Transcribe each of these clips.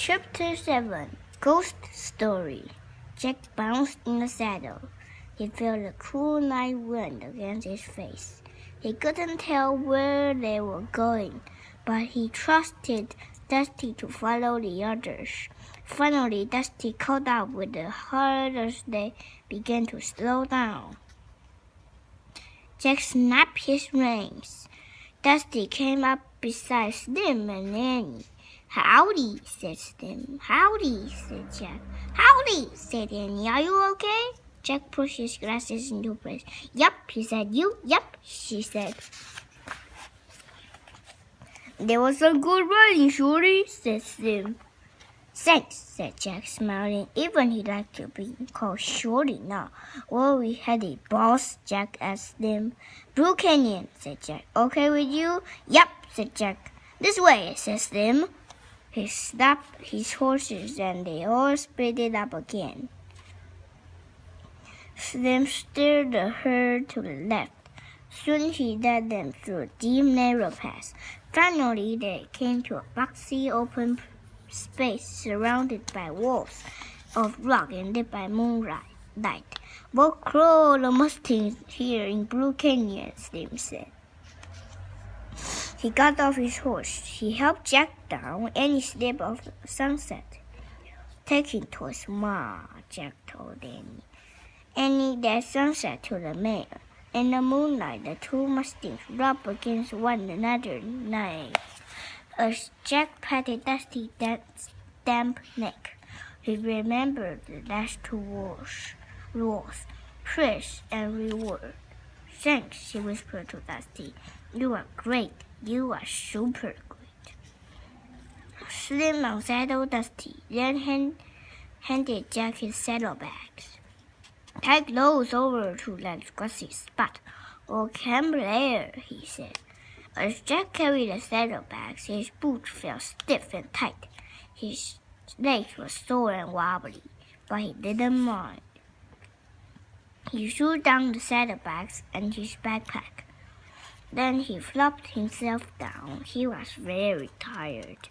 Chapter 7 Ghost Story. Jack bounced in the saddle. He felt the cool night wind against his face. He couldn't tell where they were going, but he trusted Dusty to follow the others. Finally, Dusty caught up with the herd as they began to slow down. Jack snapped his reins. Dusty came up beside Slim and Annie. "Howdy," said Slim. "Howdy," said Jack. "Howdy," said Annie. "Are you okay?" Jack pushed his glasses into place. "Yup," he said. "You?" "Yup," she said. "There was some good riding, Shorty," said Slim. "Thanks," said Jack, smiling. Even he liked to be called Shorty now. "Where we headed, boss?" Jack asked Slim. "Blue Canyon," said Jack. "Okay with you?" "Yup," said Jack. "This way," said Slim. He stopped his horses and they all split up again. Slim steered the herd to the left. Soon he led them through a deep, narrow path. Finally, they came to a boxy, open space surrounded by walls of rock and lit by moonlight. "We'll crawl the Mustangs here in Blue Canyon," Slim said. He got off his horse. He helped Jack down, and he slipped off the sunset. "Take him to his ma," Jack told Annie. Annie led Sunset to the mare. In the moonlight, the two Mustangs rubbed against one another nice. As Jack patted Dusty's damp neck, he remembered the last two rules, praise and reward. "Thanks," he whispered to Dusty. "You are great. You are super great." Slim unsaddled Dusty, then handed Jack his saddlebags. "Take those over to that grassy spot. We'll camp there," he said. As Jack carried the saddlebags, his boots felt stiff and tight. His legs were sore and wobbly, but he didn't mind. He threw down the saddlebags and his backpack. Then he flopped himself down. He was very tired.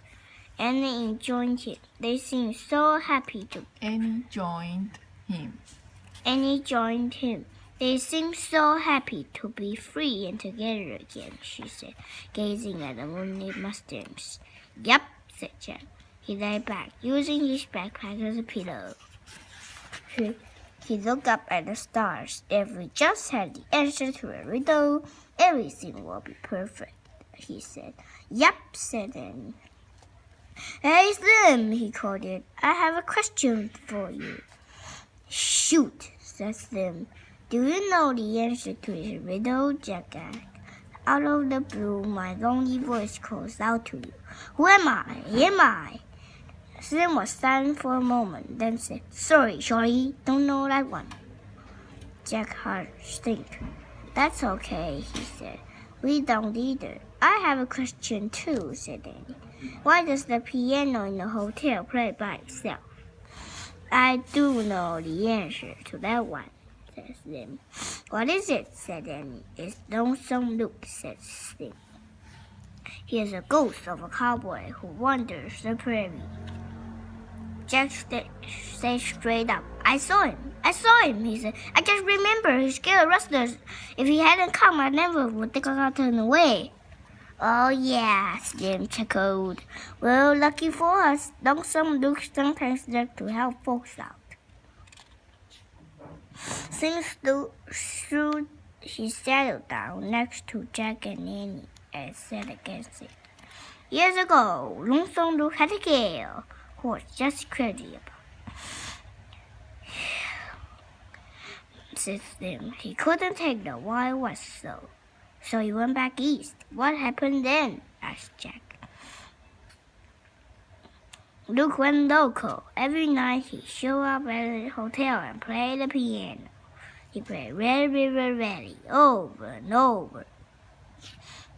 Annie joined him. They seemed so happy to. Annie joined him. "They seem so happy to be free and together again," she said, gazing at the moonlit Mustangs. "Yup," said Jack. He lay back, using his backpack as a pillow. He looked up at the stars. "If we just had the answer to a riddle, everything will be perfect," he said. "Yup," said Annie. "Hey, Slim," he called it. "I have a question for you." "Shoot," said Slim. "Do you know the answer to his riddle?" Jack asked. Out of the blue, my lonely voice calls out to you. "Who am I? Am I?" Slim was silent for a moment, then said, "Sorry, Shorty, don't know that one." Jack heart sank. "That's okay," he said. "We don't either." "I have a question too," said Annie. "Why does the piano in the hotel play by itself?" "I do know the answer to that one," said Slim. "What is it?" said Annie. "It's Lonesome Luke," said Slim. "He is a ghost of a cowboy who wanders the prairie." Jack said straight up, I saw him, he said. "I just remember he scared rustlers. If he hadn't come, I never would have gotten away." "Oh, yeah," Slim chuckled. "Well, lucky for us, Lonesome Luke sometimes likes to help folks out." Slim threw his saddle down next to Jack and Annie and said against it. "Years ago, Lonesome Luke had a gal who was just crazy about said Slim. He couldn't take the wild west, so he went back east. What happened then?" asked Jack. "Luke went local. Every night he'd show up at the hotel and play the piano. He played Red River Valley over and over.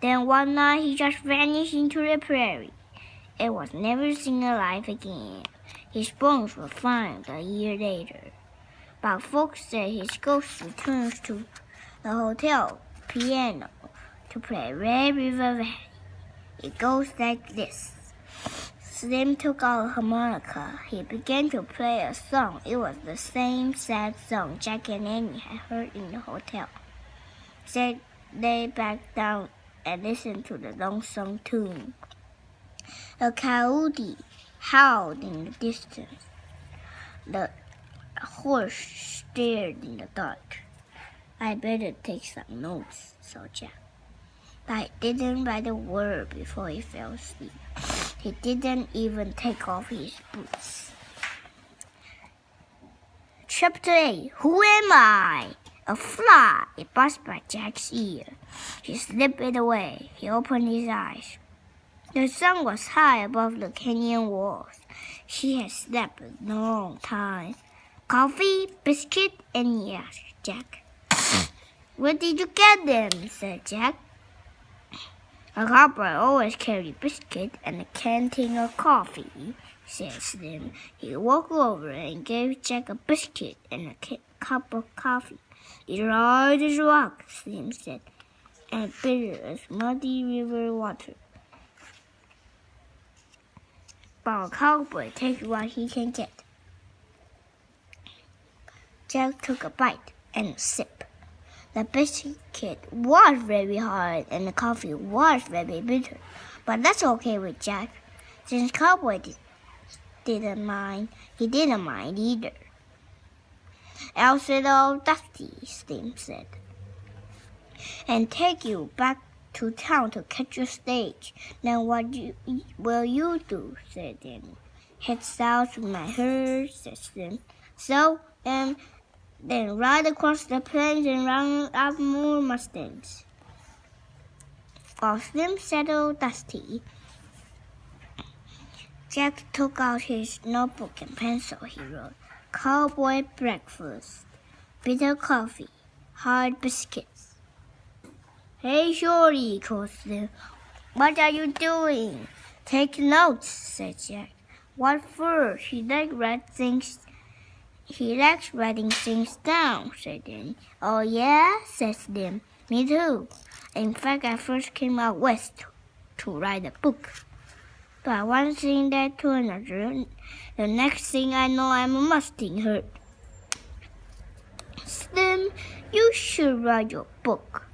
Then one night he just vanished into the prairie. It was never seen alive again. His bones were found a year later. But folks say his ghost returns to the hotel piano to play Red River Valley. It goes like this. Slim took out a harmonica. He began to play a song. It was the same sad song Jack and Annie had heard in the hotel. They lay back down and listened to the lonesome tune. A coyote howled in the distance. The horse stared in the dark. I better take some notes, thought Jack. But he didn't write a word before he fell asleep. He didn't even take off his boots. Chapter 8. Who am I? A fly. It buzzed by Jack's ear. He slipped it away. He opened his eyes. The sun was high above the canyon walls. He had slept a long time. Coffee, biscuit, and yes, Jack. Where did you get them? Said Jack. A cowboy always carried biscuit and a canteen of coffee, said Slim. He walked over and gave Jack a biscuit and a cup of coffee. It's hard as rock, Slim said, and bitter as muddy river water. But a cowboy takes what he can get. Jack took a bite and a sip. The biscuit was very hard and the coffee was very bitter, but that's okay with Jack. Since Cowboy didn't mind, he didn't mind either. I'll settle Dusty, Slim said, and take you back to town to catch your stage. Then what will you do? Said Danny. Head south with my herd, said Slim. So, then ride across the plains and round up more mustangs. While Slim settled Dusty, Jack took out his notebook and pencil. He wrote, Cowboy breakfast, bitter coffee, hard biscuits. Hey, Shorty, called Slim. What are you doing? Take notes, said Jack. What for? He likes writing things down, said Danny. Oh, yeah, said Slim. Me too. In fact, I first came out west to write a book. But one thing led to another. The next thing I know, I'm a Mustang herd. Slim, you should write your book,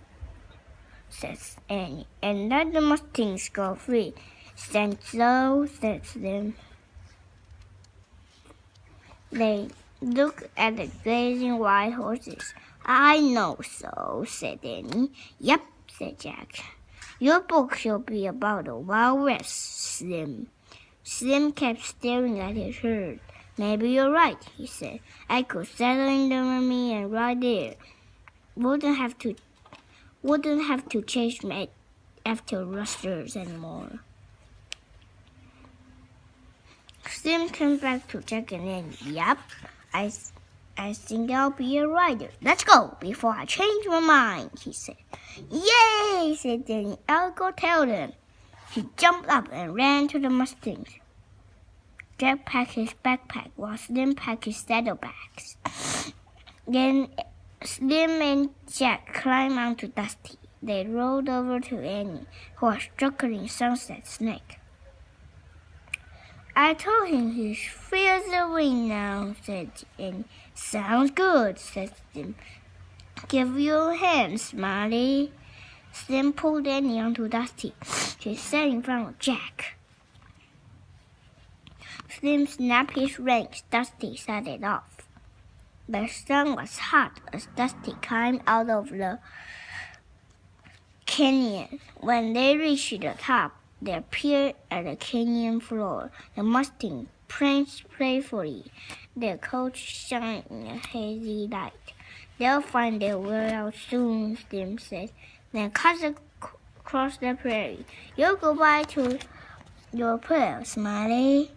says Annie, and let the Mustangs go free. Stand so, said Slim. They looked at the grazing wild horses. I know so, said Annie. Yep, said Jack. Your book should be about the Wild West, Slim. Slim kept staring at his herd. Maybe you're right, he said. I could settle in the army and right there. Wouldn't have to chase me after rustlers anymore. Slim turned back to Jack and Annie. Yep, I think I'll be a rider. Let's go before I change my mind, he said. Yay, said Danny. I'll go tell them. He jumped up and ran to the Mustangs. Jack packed his backpack while Slim packed his saddlebags. Then Slim and Jack climbed onto Dusty. They rolled over to Annie, who was stroking Sunset's neck. I told him he feels the wind now, said Annie. Sounds good, said Slim. Give your hand, Smiley. Slim pulled Annie onto Dusty. She sat in front of Jack. Slim snapped his reins. Dusty started off. The sun was hot as Dusty climbed out of the canyon. When they reached the top, they appeared at the canyon floor. The Mustang pranced playfully, their coats shining in a hazy light. They'll find their way out soon, Slim said. Then cut across the prairie. You'll go back to your prayer, Smiley.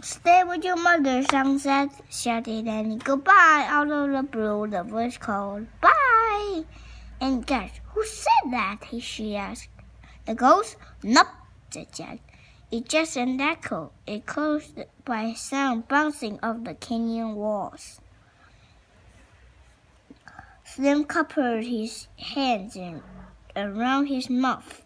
Stay with your mother, Sunset, shouted Annie. Goodbye. Out of the blue, the voice called, Bye! And Jack, who said that? She asked. The ghost? Nope, said Jack. It's just an echo. It caused by sound bouncing off the canyon walls. Slim cupped his hands around his mouth.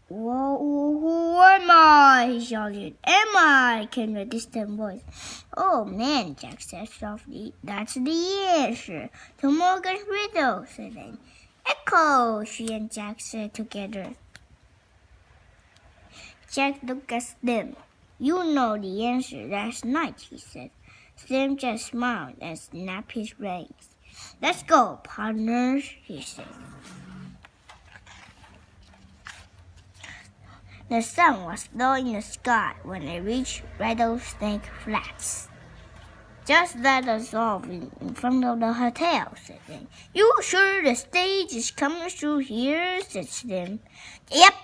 Whoa, who am I? He shouted. Am I? Came a distant voice. Oh man, Jack said softly. That's the answer to Morgan's riddle, said Annie. Echo, she and Jack said together. Jack looked at Slim. You know the answer last night, he said. Slim just smiled and snapped his reins. Let's go, partners, he said. The sun was low in the sky when they reached Rattlesnake Flats. Just let us off in front of the hotel, said Slim. You sure the stage is coming through here? Said Slim. Yep,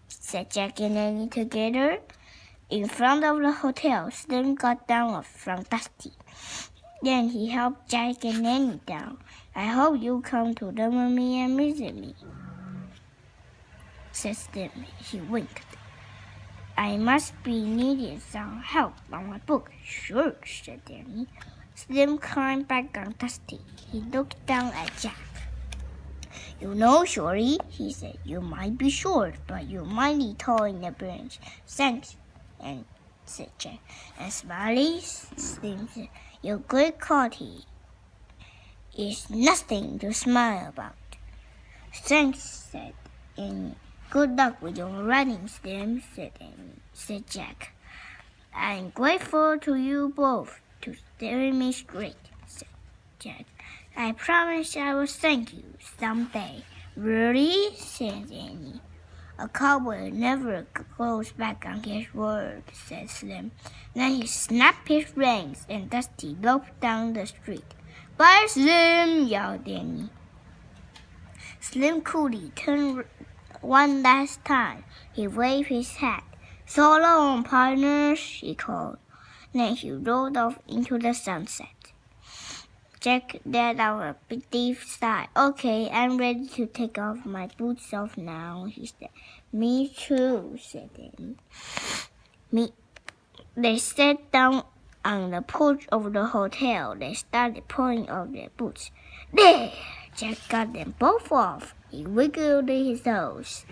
said Jack and Annie together. In front of the hotel, Slim got down from Dusty. Then he helped Jack and Annie down. I hope you come to live with me and visit me, said Slim. He winked. I must be needing some help on my book. Sure, said Danny. Slim climbed back on Dusty. He looked down at Jack. You know, Shorty, he said, you might be short, but you're mighty tall in the branch. Thanks, and said Jack. And Smiley, Slim said, your great quality is nothing to smile about. Thanks, said Annie. Good luck with your writing, Slim, said Jack. I'm grateful to you both to steering me straight, said Jack. I promise I will thank you someday. Really? Said Annie. A cowboy never goes back on his word, said Slim. Then he snapped his reins and Dusty loped down the street. Bye, Slim, yelled Annie. Slim coolly turned one last time. He waved his hat. So long, partners, he called. Then he rode off into the sunset. Jack let out a big deep sigh. Okay, I'm ready to take off my boots off now, he said. Me too, said Annie. They sat down on the porch of the hotel. They started pulling off their boots. There! Jack got them both off. He wiggled his toes.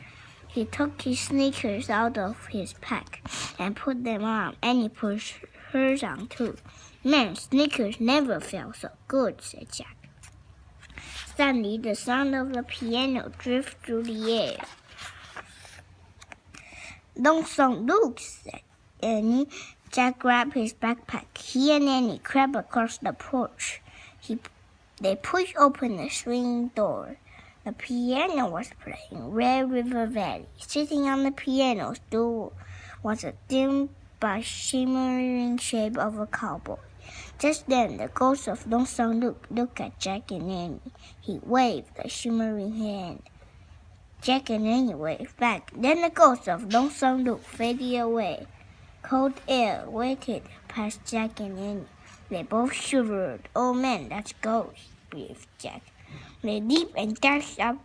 He took his sneakers out of his pack and put them on, and he put hers on too. Man, sneakers never felt so good, said Jack. Suddenly, the sound of the piano drifted through the air. Don't sound Luke, said Annie. Jack grabbed his backpack. He and Annie crept across the porch. They pushed open the swing door. The piano was playing Red River Valley. Sitting on the piano stool was a dim but shimmering shape of a cowboy. Just then, the ghost of Lonesome Luke looked at Jack and Annie. He waved a shimmering hand. Jack and Annie waved back. Then the ghost of Lonesome Luke faded away. Cold air wafted past Jack and Annie. They both shivered. Oh man, that's ghost, breathed Jack. They leaped and dashed up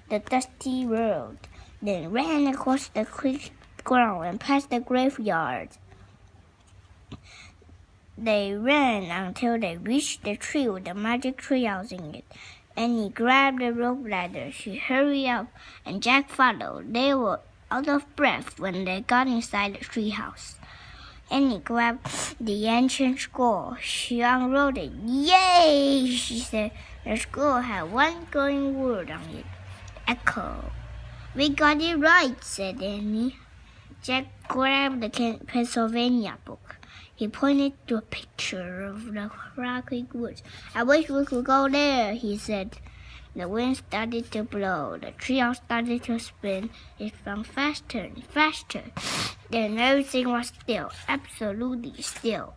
the dusty road, then ran across the creek ground and past the graveyard. They ran until they reached the tree with the magic treehouse in it. Annie grabbed the rope ladder. She hurried up, and Jack followed. They were out of breath when they got inside the treehouse. Annie grabbed the ancient scroll. She unrolled it. Yay! She said. The scroll had one glowing word on it. Echo. We got it right, said Annie. Jack grabbed the Pennsylvania book. He pointed to a picture of the rocky woods. I wish we could go there, he said. The wind started to blow. The treehouse started to spin. It spun faster and faster. Then everything was still, absolutely still.